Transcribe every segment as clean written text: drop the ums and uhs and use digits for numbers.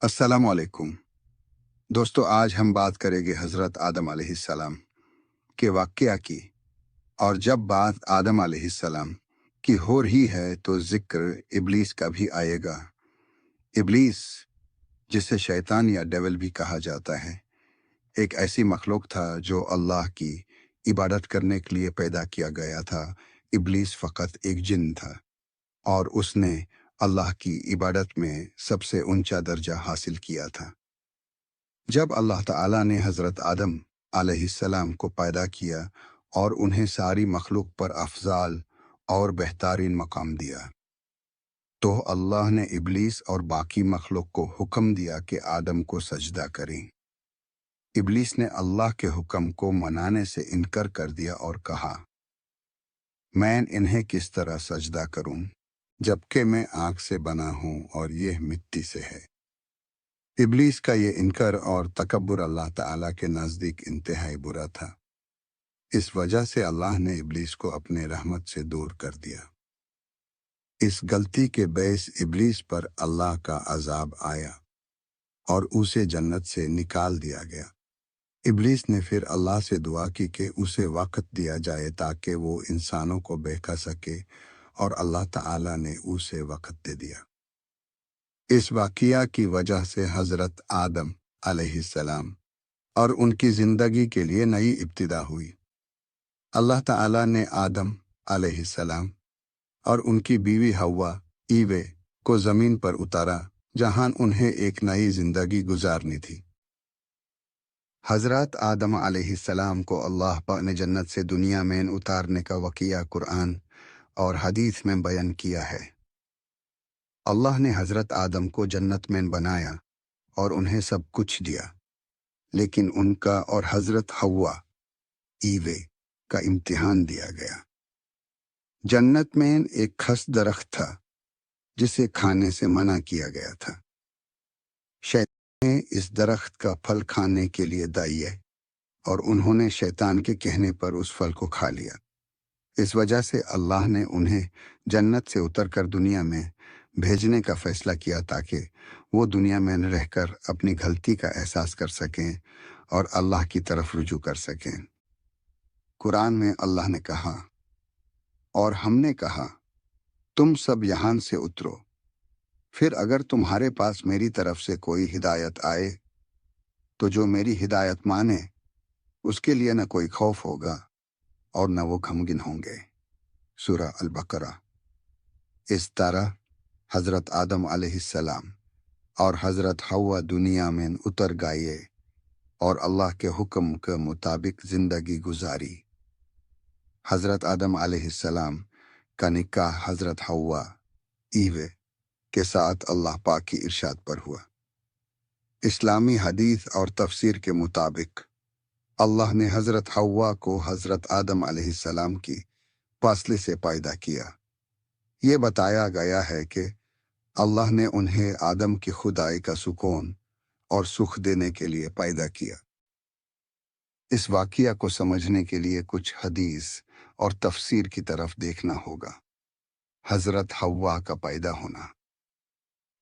अस्सलामु अलैकुम दोस्तों। आज हम बात करेंगे हज़रत आदम अलैहिस्सलाम के वाक़या की। और जब बात आदम अलैहिस्सलाम की हो रही है तो ज़िक्र इब्लीस का भी आएगा। इब्लीस, जिसे शैतान या डेविल भी कहा जाता है, एक ऐसी मखलूक था जो अल्लाह की इबादत करने के लिए पैदा किया गया था। इब्लीस फ़कत एक जिन था और उसने अल्लाह की इबादत में सबसे ऊंचा दर्जा हासिल किया था। जब अल्लाह ताला ने हज़रत आदम अलैहिस्सलाम को पैदा किया और उन्हें सारी मखलूक पर अफजाल और बेहतरीन मकाम दिया, तो अल्लाह ने इब्लीस और बाकी मखलूक को हुक्म दिया कि आदम को सजदा करें। इब्लीस ने अल्लाह के हुक्म को मनाने से इनकार कर दिया और कहा, मैं इन्हें किस तरह सजदा करूं, जबकि मैं आग से बना हूं और यह मिट्टी से है। इब्लीस का ये इनकार और तकब्बुर अल्लाह ताला के नज़दीक इंतहाई बुरा था। इस वजह से अल्लाह ने इब्लीस को अपने रहमत से दूर कर दिया। इस गलती के बेस इब्लीस पर अल्लाह का अजाब आया और उसे जन्नत से निकाल दिया गया। इब्लीस ने फिर अल्लाह से दुआ की कि उसे वक्त दिया जाए ताकि वो इंसानों को बहका सके, और अल्लाह ताला ने उसे वक्त दे दिया। इस वाक़या की वजह से हज़रत आदम अलैहिस्सलाम और उनकी ज़िंदगी के लिए नई इब्तिदा हुई। अल्लाह ताला ने आदम अलैहिस्सलाम और उनकी बीवी हव्वा ईवे को ज़मीन पर उतारा, जहां उन्हें एक नई ज़िंदगी गुजारनी थी। हज़रत आदम अलैहिस्सलाम को अल्लाह पाक ने जन्नत से दुनिया में उतारने का वाक़या कुरान और हदीस में बयान किया है। अल्लाह ने हज़रत आदम को जन्नत में बनाया और उन्हें सब कुछ दिया, लेकिन उनका और हज़रत हव्वा ईवे का इम्तिहान दिया गया। जन्नत में एक खस दरख्त था जिसे खाने से मना किया गया था। शैतान ने इस दरख्त का फल खाने के लिए दिया और उन्होंने शैतान के कहने पर उस फल को खा लिया। इस वजह से अल्लाह ने उन्हें जन्नत से उतरकर दुनिया में भेजने का फैसला किया ताकि वो दुनिया में रहकर अपनी गलती का एहसास कर सकें और अल्लाह की तरफ रुजू कर सकें। कुरान में अल्लाह ने कहा, और हमने कहा, तुम सब यहाँ से उतरो, फिर अगर तुम्हारे पास मेरी तरफ से कोई हिदायत आए तो जो मेरी हिदायत माने उसके लिए न कोई खौफ होगा और न वो गमगीन होंगे। सूरह अल-बकरा। इस तरह हज़रत आदम अलैहिस्सलाम और हज़रत हव्वा दुनिया में उतर गए और अल्लाह के हुक्म के मुताबिक ज़िंदगी गुजारी। हज़रत आदम अलैहिस्सलाम का निकाह हज़रत हव्वा ईवे के साथ अल्लाह पाक की इरशाद पर हुआ। इस्लामी हदीस और तफसीर के मुताबिक अल्लाह ने हज़रत हव्वा को हज़रत आदम अलैहिस्सलाम की फासले से पैदा किया। ये बताया गया है कि अल्लाह ने उन्हें आदम की खुदाई का सुकून और सुख देने के लिए पैदा किया। इस वाक़या को समझने के लिए कुछ हदीस और तफसीर की तरफ देखना होगा। हज़रत हव्वा का पैदा होना।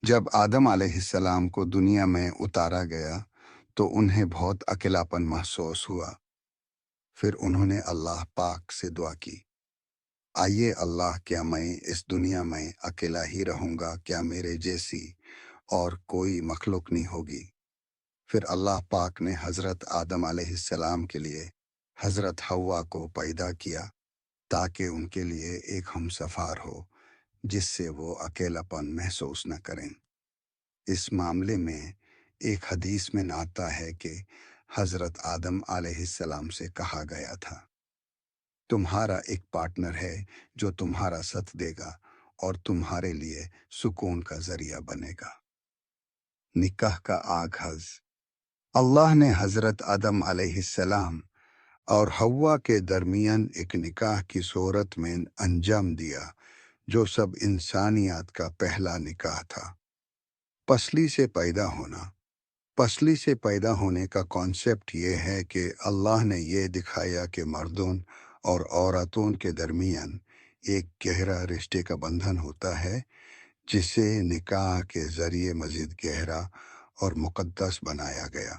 जब आदम अलैहिस्सलाम को दुनिया में उतारा गया तो उन्हें बहुत अकेलापन महसूस हुआ। फिर उन्होंने अल्लाह पाक से दुआ की, आइए अल्लाह, क्या मैं इस दुनिया में अकेला ही रहूँगा? क्या मेरे जैसी और कोई मखलूक नहीं होगी? फिर अल्लाह पाक ने हज़रत आदम अलैहिस्सलाम के लिए हज़रत हव्वा को पैदा किया ताकि उनके लिए एक हमसफ़र हो जिससे वो अकेलापन महसूस न करें। इस मामले में एक हदीस में आता है कि हज़रत आदम अलैहिस्सलाम से कहा गया था, तुम्हारा एक पार्टनर है जो तुम्हारा साथ देगा और तुम्हारे लिए सुकून का जरिया बनेगा। निकाह का आगाज। अल्लाह ने हज़रत आदम अलैहिस्सलाम और हव्वा के दरमियान एक निकाह की सूरत में अंजाम दिया जो सब इंसानियत का पहला निकाह था। पसली से पैदा होना। पसली से पैदा होने का कॉन्सेप्ट ये है कि अल्लाह ने ये दिखाया कि मर्दों और औरतों के दरमियान एक गहरा रिश्ते का बंधन होता है जिसे निकाह के ज़रिए मज़ीद गहरा اور مقدس بنایا گیا۔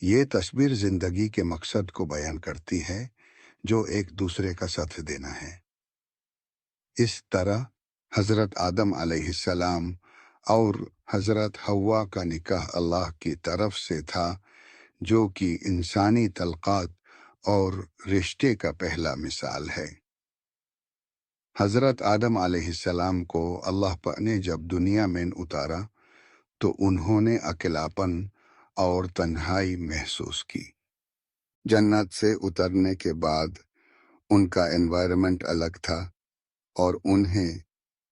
یہ تصویر زندگی کے مقصد کو بیان کرتی ہے جو ایک دوسرے کا ساتھ دینا ہے۔ اس طرح حضرت آدم علیہ السلام اور حضرت حوا کا نکاح اللہ کی طرف سے تھا، جو کہ انسانی تعلقات اور رشتے کا پہلا مثال ہے۔ حضرت آدم علیہ السلام کو اللہ پاک نے جب دنیا میں اتارا تو انہوں نے اکیلاپن اور تنہائی محسوس کی۔ جنت سے اترنے کے بعد ان کا انوائرمنٹ الگ تھا اور انہیں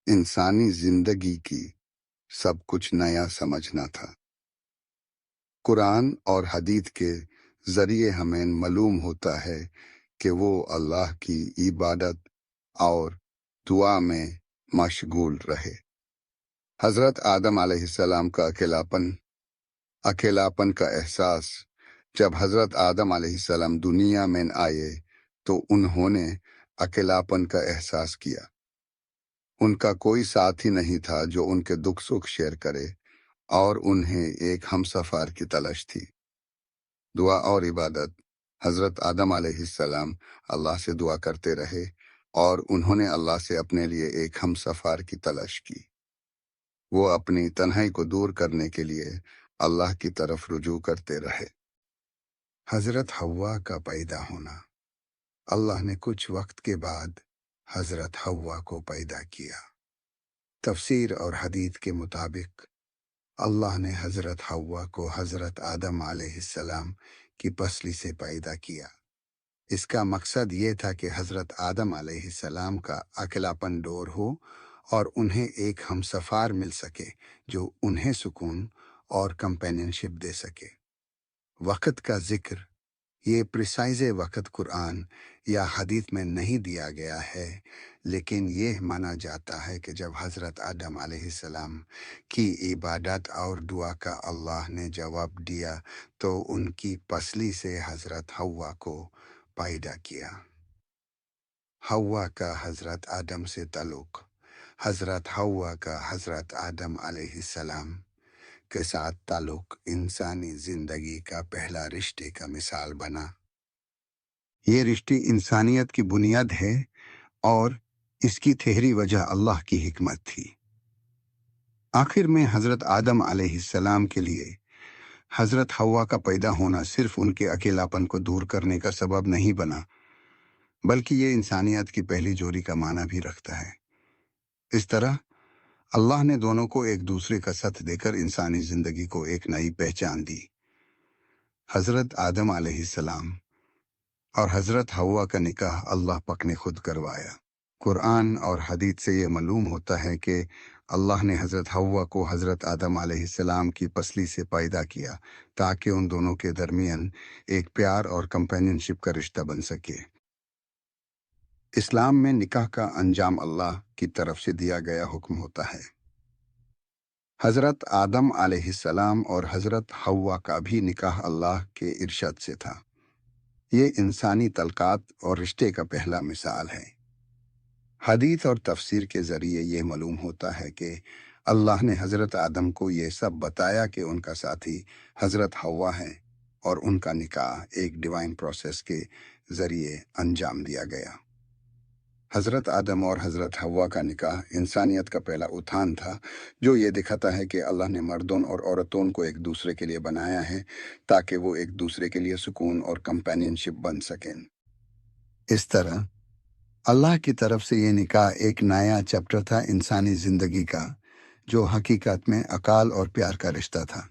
انسانی زندگی کی سب کچھ نیا سمجھنا تھا۔ قرآن اور حدیث کے ذریعے ہمیں معلوم ہوتا ہے کہ وہ اللہ کی عبادت اور دعا میں مشغول رہے۔ حضرت آدم علیہ السلام کا اکیلاپن کا احساس جب حضرت آدم علیہ السلام دنیا میں آئے تو انہوں نے اکیلاپن کا احساس کیا۔ ان کا کوئی ساتھی نہیں تھا جو ان کے دکھ سکھ شیئر کرے اور انہیں ایک ہمسفر کی تلاش تھی۔ دعا اور عبادت۔ حضرت آدم علیہ السلام اللہ سے دعا کرتے رہے اور انہوں نے اللہ سے اپنے لیے ایک ہمسفر کی تلاش کی۔ وہ اپنی تنہائی کو دور کرنے کے لیے اللہ کی طرف رجوع کرتے رہے۔ حضرت حوا کا پیدا ہونا۔ اللہ نے کچھ وقت کے بعد حضرت حوا کو پیدا کیا۔ تفسیر اور حدیث کے مطابق اللہ نے حضرت حوا کو حضرت آدم علیہ السلام کی پسلی سے پیدا کیا۔ اس کا مقصد یہ تھا کہ حضرت آدم علیہ السلام کا اکیلاپن دور ہو اور انہیں ایک ہمسفر مل سکے جو انہیں سکون اور کمپینینشپ دے سکے۔ وقت کا ذکر۔ یہ پریسائز وقت قرآن یا حدیث میں نہیں دیا گیا ہے، لیکن یہ مانا جاتا ہے کہ جب حضرت آدم علیہ السلام کی عبادت اور دعا کا اللہ نے جواب دیا تو ان کی پسلی سے حضرت حوا کو پیدا کیا۔ حوا کا حضرت آدم سے تعلق۔ حضرت حوا کا حضرت آدم علیہ السلام کے ساتھ تعلق انسانی زندگی کا پہلا رشتے کا مثال بنا۔ یہ رشتے انسانیت کی بنیاد ہے اور اس کی تحری وجہ اللہ کی حکمت تھی۔ آخر میں حضرت آدم علیہ السلام کے لیے حضرت حوا کا پیدا ہونا صرف ان کے اکیلاپن کو دور کرنے کا سبب نہیں بنا، بلکہ یہ انسانیت کی پہلی جوڑی کا معنی بھی رکھتا ہے۔ اس طرح اللہ نے دونوں کو ایک دوسرے کا ساتھ دے کر انسانی زندگی کو ایک نئی پہچان دی۔ حضرت آدم علیہ السلام اور حضرت حوا کا نکاح اللہ پاک نے خود کروایا۔ قرآن اور حدیث سے یہ معلوم ہوتا ہے کہ اللہ نے حضرت حوا کو حضرت آدم علیہ السلام کی پسلی سے پیدا کیا تاکہ ان دونوں کے درمیان ایک پیار اور کمپینینشپ کا رشتہ بن سکے۔ اسلام میں نکاح کا انجام اللہ کی طرف سے دیا گیا حکم ہوتا ہے۔ حضرت آدم علیہ السلام اور حضرت حوا کا بھی نکاح اللہ کے ارشاد سے تھا۔ یہ انسانی تعلقات اور رشتے کا پہلا مثال ہے۔ حدیث اور تفسیر کے ذریعے یہ معلوم ہوتا ہے کہ اللہ نے حضرت آدم کو یہ سب بتایا کہ ان کا ساتھی حضرت حوا ہے اور ان کا نکاح ایک ڈیوائن پروسیس کے ذریعے انجام دیا گیا۔ حضرت آدم اور حضرت حوا کا نکاح انسانیت کا پہلا اتھان تھا، جو یہ دکھاتا ہے کہ اللہ نے مردوں اور عورتوں کو ایک دوسرے کے لیے بنایا ہے تاکہ وہ ایک دوسرے کے لیے سکون اور کمپینینشپ بن سکیں۔ اس طرح اللہ کی طرف سے یہ نکاح ایک نیا چیپٹر تھا انسانی زندگی کا، جو حقیقت میں عقل اور پیار کا رشتہ تھا۔